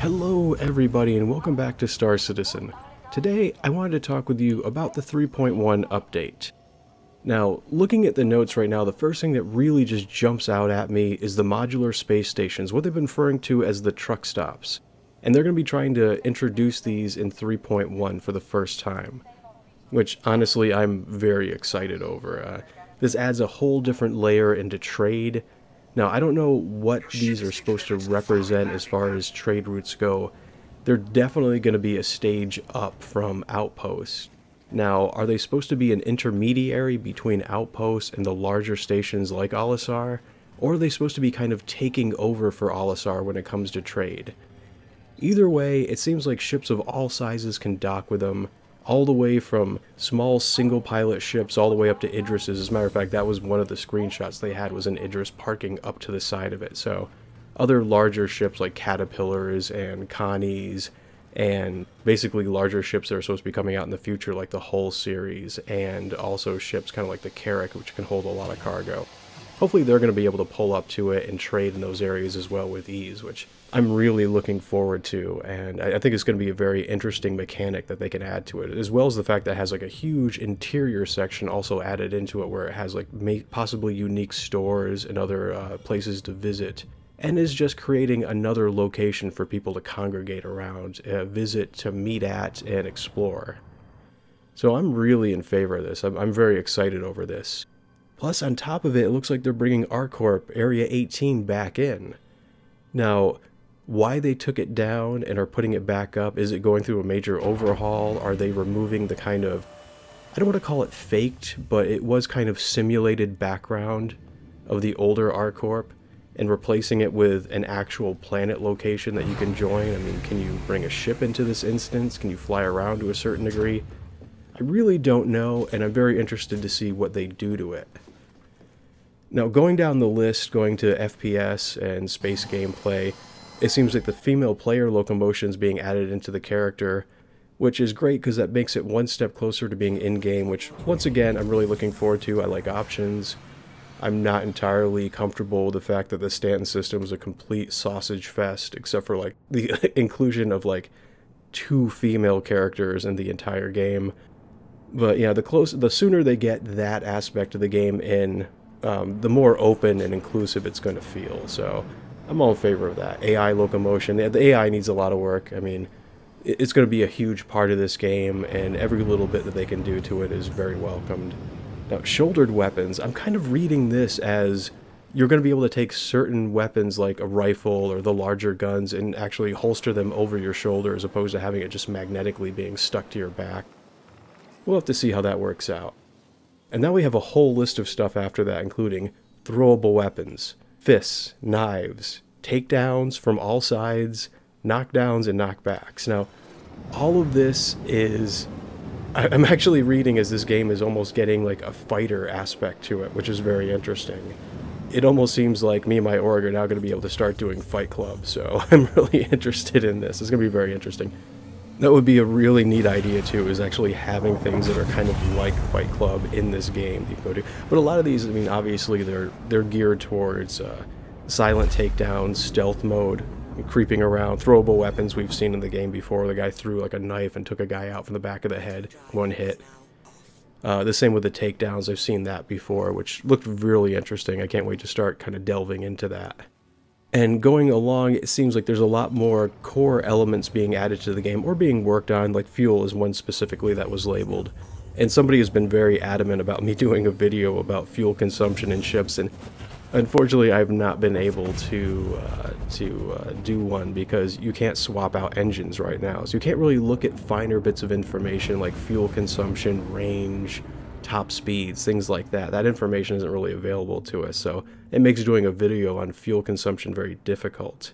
Hello everybody and welcome back to Star Citizen. Today I wanted to talk with you about the 3.1 update. Now, looking at the notes right now, the first thing that really just jumps out at me is the modular space stations, what they've been referring to as the truck stops. And they're going to be trying to introduce these in 3.1 for the first time, which honestly I'm very excited over. This adds a whole different layer into trade. Now, I don't know what these are supposed to represent as far as trade routes go. They're definitely going to be a stage up from Outpost. Now, are they supposed to be an intermediary between Outpost and the larger stations like Olisar? Or are they supposed to be kind of taking over for Olisar when it comes to trade? Either way, it seems like ships of all sizes can dock with them, all the way from small single-pilot ships all the way up to Idris's. As a matter of fact, that was one of the screenshots they had, was an Idris parking up to the side of it. So other larger ships like Caterpillars and Connies, and basically larger ships that are supposed to be coming out in the future like the Hull series, and also ships kind of like the Carrack, which can hold a lot of cargo. Hopefully they're going to be able to pull up to it and trade in those areas as well with ease, which I'm really looking forward to, and I think it's going to be a very interesting mechanic that they can add to it, as well as the fact that it has like a huge interior section also added into it where it has like possibly unique stores and other places to visit, and is just creating another location for people to congregate around, visit, to meet at, and explore. So I'm really in favor of this. I'm very excited over this. Plus, on top of it, it looks like they're bringing ArcCorp Area 18 back in. Now, why they took it down and are putting it back up, is it going through a major overhaul? Are they removing the kind of, I don't want to call it faked, but it was kind of simulated background of the older ArcCorp and replacing it with an actual planet location that you can join? I mean, can you bring a ship into this instance? Can you fly around to a certain degree? I really don't know, and I'm very interested to see what they do to it. Now, going down the list, going to FPS and space gameplay, it seems like the female player locomotion is being added into the character, which is great because that makes it one step closer to being in-game, which, once again, I'm really looking forward to. I like options. I'm not entirely comfortable with the fact that the Stanton system is a complete sausage fest, except for, like, the inclusion of, like, 2 female characters in the entire game. But, yeah, the sooner they get that aspect of the game in, the more open and inclusive it's going to feel. So I'm all in favor of that. AI locomotion, the AI needs a lot of work. I mean, it's going to be a huge part of this game, and every little bit that they can do to it is very welcomed. Now, shouldered weapons, I'm kind of reading this as you're going to be able to take certain weapons like a rifle or the larger guns and actually holster them over your shoulder as opposed to having it just magnetically being stuck to your back. We'll have to see how that works out. And now we have a whole list of stuff after that, including throwable weapons, fists, knives, takedowns from all sides, knockdowns, and knockbacks. Now, all of this is... I'm actually reading as this game is almost getting like a fighter aspect to it, which is very interesting. It almost seems like me and my org are now going to be able to start doing Fight Club, so I'm really interested in this. It's going to be very interesting. That would be a really neat idea too, is actually having things that are kind of like Fight Club in this game that you can go to. But a lot of these, I mean, obviously they're geared towards silent takedowns, stealth mode, creeping around, throwable weapons we've seen in the game before. The guy threw like a knife and took a guy out from the back of the head, one hit. The same with the takedowns, I've seen that before, which looked really interesting. I can't wait to start kind of delving into that. And going along, it seems like there's a lot more core elements being added to the game, or being worked on, like fuel is one specifically that was labeled. And somebody has been very adamant about me doing a video about fuel consumption in ships, and unfortunately I've not been able to do one because you can't swap out engines right now. So you can't really look at finer bits of information like fuel consumption, range, top speeds, things like that. That information isn't really available to us, so it makes doing a video on fuel consumption very difficult.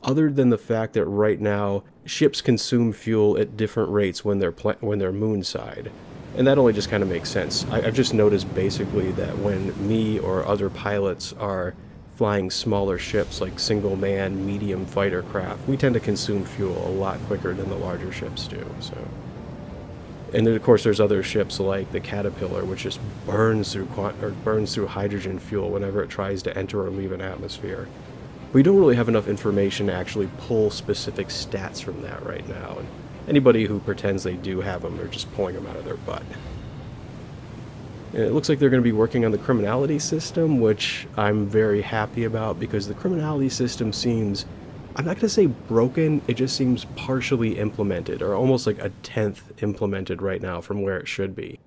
Other than the fact that right now ships consume fuel at different rates when they're moonside, and that only just kind of makes sense. I've just noticed basically that when me or other pilots are flying smaller ships like single-man, medium fighter craft, we tend to consume fuel a lot quicker than the larger ships do. So. And then, of course, there's other ships like the Caterpillar, which just burns through hydrogen fuel whenever it tries to enter or leave an atmosphere. We don't really have enough information to actually pull specific stats from that right now, and anybody who pretends they do have them, they're just pulling them out of their butt. And it looks like they're going to be working on the criminality system, which I'm very happy about, because the criminality system seems, I'm not going to say broken, it just seems partially implemented, or almost like a tenth implemented right now from where it should be.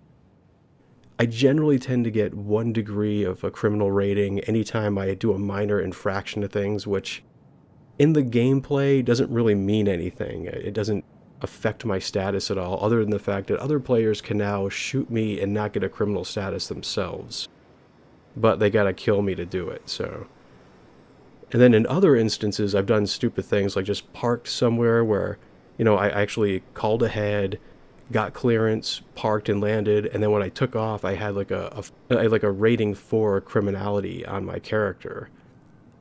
I generally tend to get 1 degree of a criminal rating anytime I do a minor infraction to things, which in the gameplay doesn't really mean anything. It doesn't affect my status at all, other than the fact that other players can now shoot me and not get a criminal status themselves. But they gotta kill me to do it, so. And then in other instances, I've done stupid things like just parked somewhere where, you know, I actually called ahead, got clearance, parked and landed, and then when I took off, I had like a rating for criminality on my character.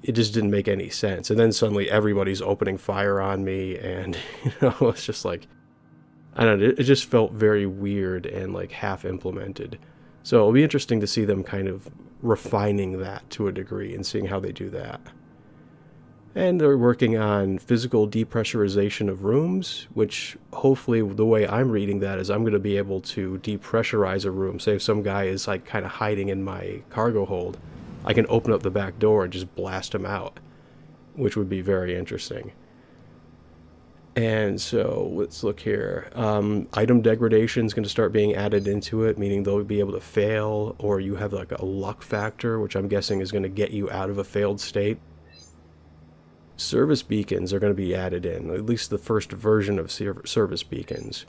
It just didn't make any sense. And then suddenly everybody's opening fire on me, and you know, it's just like, I don't know, it just felt very weird and like half implemented. So it'll be interesting to see them kind of refining that to a degree and seeing how they do that. And they're working on physical depressurization of rooms, which hopefully the way I'm reading that is I'm going to be able to depressurize a room. Say if some guy is like kind of hiding in my cargo hold, I can open up the back door and just blast him out, which would be very interesting. And so let's look here. Item degradation is going to start being added into it, meaning they'll be able to fail, or you have like a luck factor, which I'm guessing is going to get you out of a failed state. Service beacons are going to be added in, at least the first version of service beacons.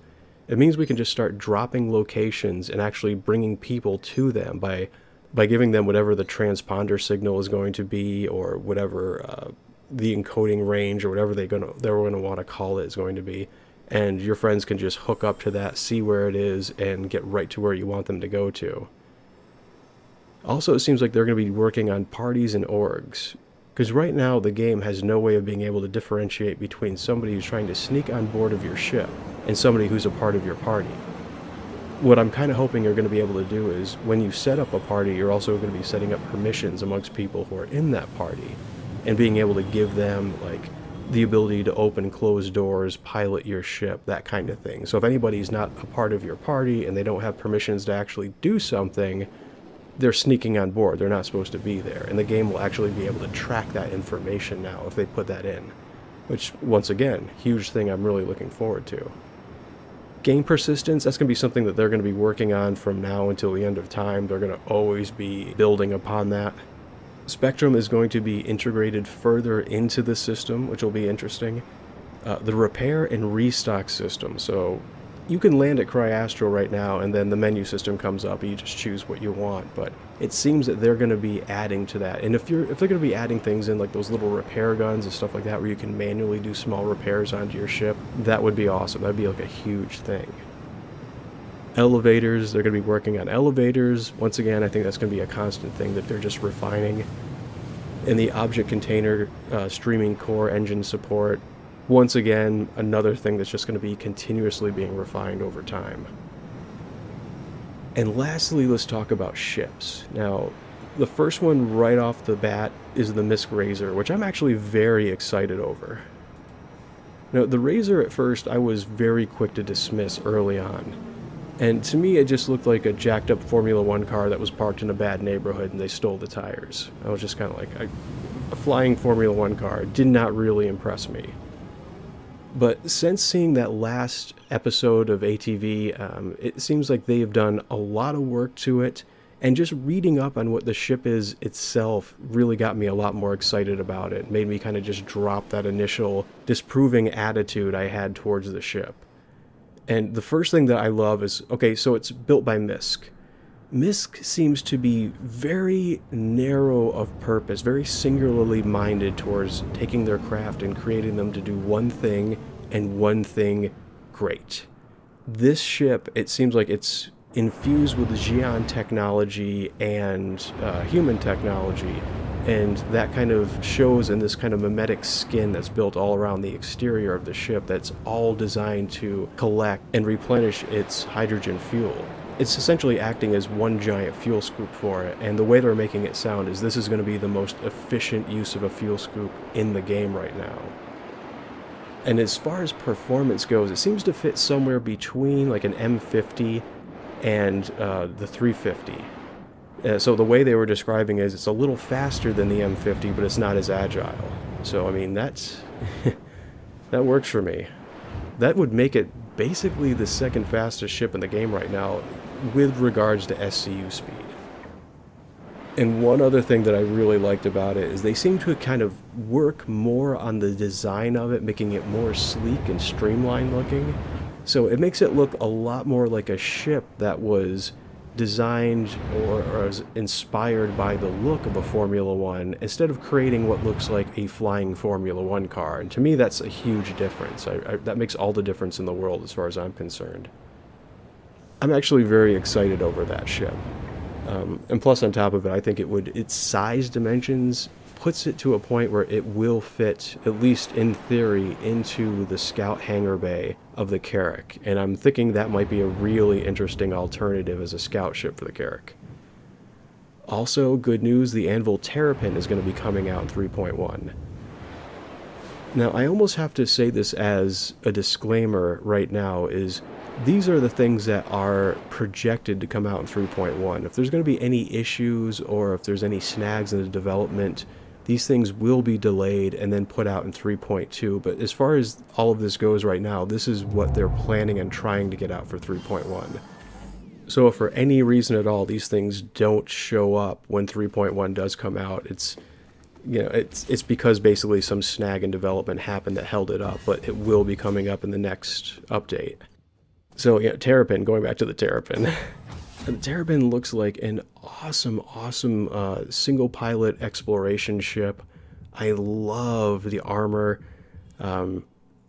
It means we can just start dropping locations and actually bringing people to them by giving them whatever the transponder signal is going to be, or whatever the encoding range, or whatever they're going to want to call it is going to be. And your friends can just hook up to that, see where it is, and get right to where you want them to go to. Also, it seems like they're going to be working on parties and orgs. Because right now, the game has no way of being able to differentiate between somebody who's trying to sneak on board of your ship and somebody who's a part of your party. What I'm kind of hoping you're going to be able to do is, when you set up a party, you're also going to be setting up permissions amongst people who are in that party, and being able to give them, like, the ability to open closed doors, pilot your ship, that kind of thing. So if anybody's not a part of your party and they don't have permissions to actually do something, they're sneaking on board. They're not supposed to be there. And the game will actually be able to track that information now if they put that in. Which, once again, huge thing I'm really looking forward to. Game persistence, that's going to be something that they're going to be working on from now until the end of time. They're going to always be building upon that. Spectrum is going to be integrated further into the system, which will be interesting. The repair and restock system. So you can land at Cryastro right now, and then the menu system comes up and you just choose what you want, but it seems that they're going to be adding to that. And if they're going to be adding things in, like those little repair guns and stuff like that, where you can manually do small repairs onto your ship, that would be awesome. That'd be like a huge thing. Elevators, they're going to be working on elevators. Once again, I think that's going to be a constant thing that they're just refining. And the object container streaming core engine support, once again, another thing that's just going to be continuously being refined over time. And lastly, let's talk about ships. Now, the first one right off the bat is the Misk Razor, which I'm actually very excited over. Now, the Razor at first I was very quick to dismiss early on. And to me, it just looked like a jacked up Formula 1 car that was parked in a bad neighborhood and they stole the tires. I was just kind of like, a flying Formula 1 car did not really impress me. But since seeing that last episode of ATV, it seems like they have done a lot of work to it, and just reading up on what the ship is itself really got me a lot more excited about it. Made me kind of just drop that initial disproving attitude I had towards the ship. And the first thing that I love is, okay, so it's built by Misk. Misk seems to be very narrow of purpose, very singularly minded towards taking their craft and creating them to do one thing, and one thing great. This ship, it seems like it's infused with Xi'an technology and human technology, and that kind of shows in this kind of mimetic skin that's built all around the exterior of the ship that's all designed to collect and replenish its hydrogen fuel. it's essentially acting as one giant fuel scoop for it, and the way they're making it sound is this is going to be the most efficient use of a fuel scoop in the game right now. And as far as performance goes, it seems to fit somewhere between like an M50 and the 350. So the way they were describing is it's a little faster than the M50, but it's not as agile. So I mean, that's that works for me. That would make it basically the second fastest ship in the game right now with regards to SCU speed. And one other thing that I really liked about it is they seem to kind of work more on the design of it, making it more sleek and streamlined looking. So it makes it look a lot more like a ship that was designed or was inspired by the look of a Formula One instead of creating what looks like a flying Formula One car. And to me, that's a huge difference. That makes all the difference in the world as far as I'm concerned. I'm actually very excited over that ship. And plus on top of it, I think its size dimensions puts it to a point where it will fit, at least in theory, into the scout hangar bay of the Carrack. And I'm thinking that might be a really interesting alternative as a scout ship for the Carrack. Also, good news, the Anvil Terrapin is going to be coming out in 3.1. Now, I almost have to say this as a disclaimer right now, is these are the things that are projected to come out in 3.1. If there's going to be any issues or if there's any snags in the development, these things will be delayed and then put out in 3.2. But as far as all of this goes right now, this is what they're planning and trying to get out for 3.1. So if for any reason at all these things don't show up when 3.1 does come out, it's because basically some snag in development happened that held it up, but it will be coming up in the next update. So yeah, Terrapin, going back to the Terrapin. The Terrapin looks like an awesome single pilot exploration ship. I love the armor.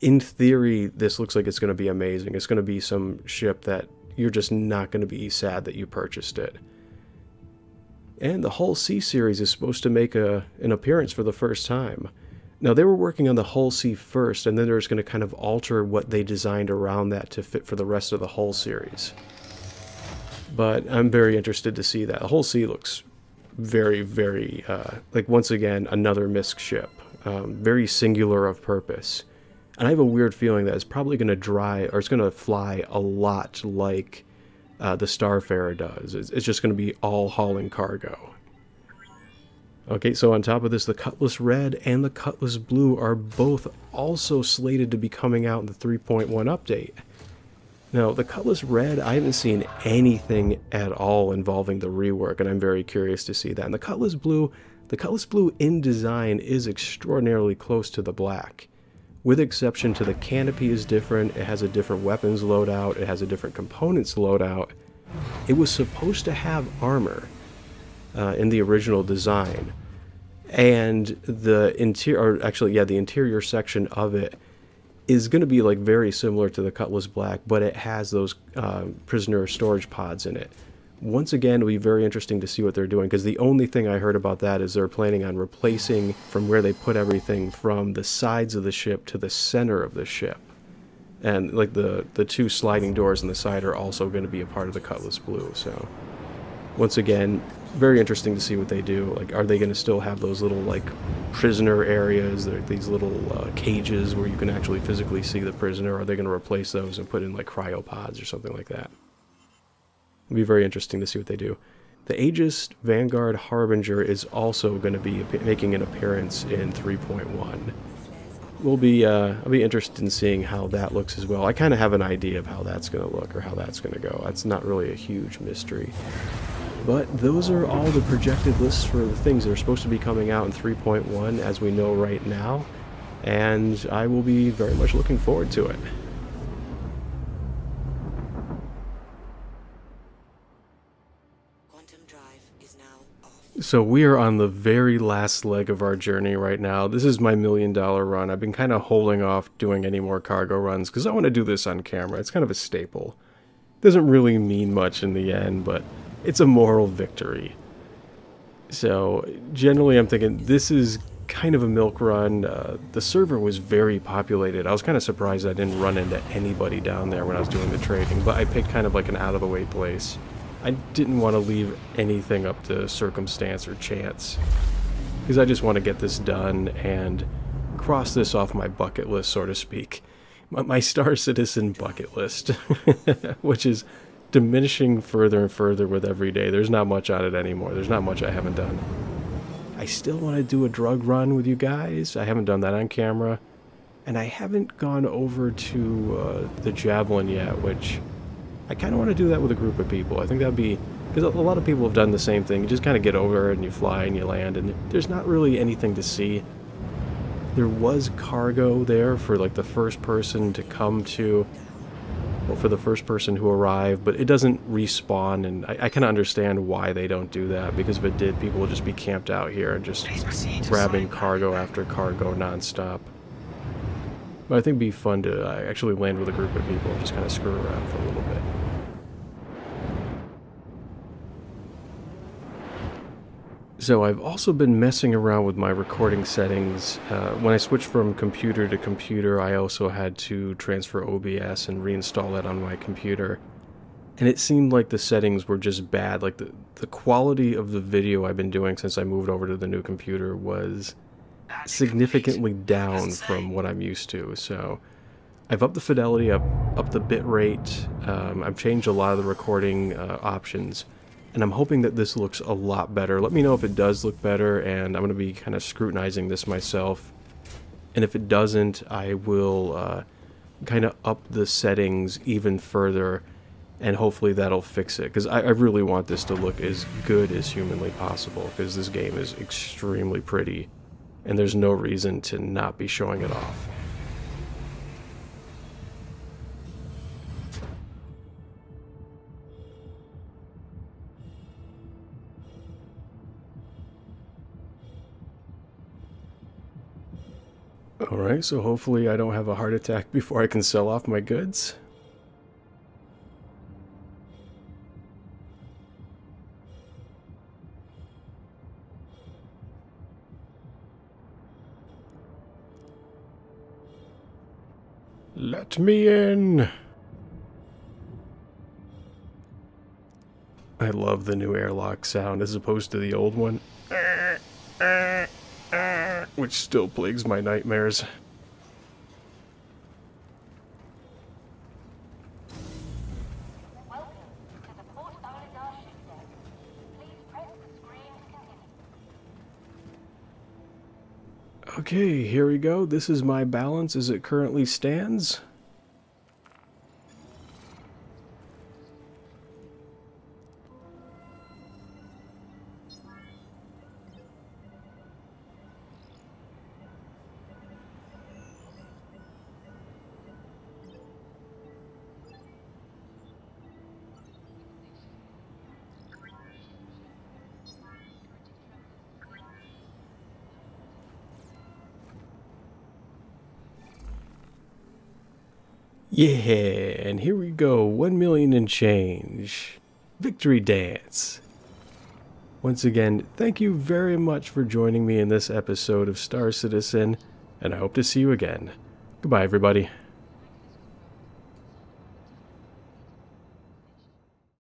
In theory, this looks like it's going to be amazing. It's going to be some ship that you're just not going to be sad that you purchased it. And the Hull C series is supposed to make an appearance for the first time. Now, they were working on the Hull C first, and then they're just going to kind of alter what they designed around that to fit for the rest of the Hull series. But I'm very interested to see that. The Hull C looks very, very, like, once again, another MISC ship. Very singular of purpose. And I have a weird feeling that it's probably going to it's going to fly a lot like the Starfarer does. It's just going to be all hauling cargo. Okay, so on top of this, the Cutlass Red and the Cutlass Blue are both also slated to be coming out in the 3.1 update. Now, the Cutlass Red, I haven't seen anything at all involving the rework, and I'm very curious to see that. And the Cutlass Blue in design is extraordinarily close to the black. With exception to the canopy is different, it has a different weapons loadout, it has a different components loadout. It was supposed to have armor in the original design, and the interior section of it is going to be like very similar to the Cutlass Black, but it has those prisoner storage pods in it. Once again, it'll be very interesting to see what they're doing, because the only thing I heard about that is they're planning on replacing from where they put everything from the sides of the ship to the center of the ship. And like the two sliding doors on the side are also going to be a part of the Cutlass Blue. So once again, very interesting to see what they do. Like, are they going to still have those little like prisoner areas, these little cages where you can actually physically see the prisoner? Or are they going to replace those and put in like cryopods or something like that? It'll be very interesting to see what they do. The Aegis Vanguard Harbinger is also going to be making an appearance in 3.1. I'll be interested in seeing how that looks as well. I kind of have an idea of how that's going to look or how that's going to go. That's not really a huge mystery. But those are all the projected lists for the things that are supposed to be coming out in 3.1 as we know right now. And I will be very much looking forward to it. So we are on the very last leg of our journey right now. This is my $1 million run. I've been kind of holding off doing any more cargo runs because I want to do this on camera. It's kind of a staple. Doesn't really mean much in the end, but it's a moral victory. So generally I'm thinking this is kind of a milk run. The server was very populated. I was kind of surprised I didn't run into anybody down there when I was doing the trading, but I picked kind of like an out-of-the-way place. I didn't want to leave anything up to circumstance or chance, because I just want to get this done and cross this off my bucket list, so to speak. My Star Citizen bucket list, which is diminishing further and further with every day. There's not much on it anymore. There's not much I haven't done. I still want to do a drug run with you guys. I haven't done that on camera. And I haven't gone over to the Javelin yet, which I kind of want to do that with a group of people. I think that'd be... because a lot of people have done the same thing. You just kind of get over and you fly and you land, and there's not really anything to see. There was cargo there for like the first person to come to, well, for the first person who arrived, but it doesn't respawn, and I kind of understand why they don't do that, because if it did, people would just be camped out here and just grabbing cargo after cargo non-stop. But I think it'd be fun to actually land with a group of people and just kind of screw around for a little bit. So I've also been messing around with my recording settings. When I switched from computer to computer, I also had to transfer OBS and reinstall that on my computer. And it seemed like the settings were just bad. Like the quality of the video I've been doing since I moved over to the new computer was significantly down from what I'm used to. So I've upped the fidelity, up the bit rate, I've changed a lot of the recording options. And I'm hoping that this looks a lot better. Let me know if it does look better, and I'm going to be kind of scrutinizing this myself. And if it doesn't, I will kind of up the settings even further, and hopefully that'll fix it. Because I really want this to look as good as humanly possible, because this game is extremely pretty, and there's no reason to not be showing it off. Alright, so hopefully I don't have a heart attack before I can sell off my goods. Let me in! I love the new airlock sound as opposed to the old one, which still plagues my nightmares. Welcome to the Port Olingar ship deck. Please press the screen to continue. Okay, here we go. This is my balance as it currently stands. Yeah, and here we go, 1 million and change. Victory dance. Once again, thank you very much for joining me in this episode of Star Citizen, and I hope to see you again. Goodbye, everybody.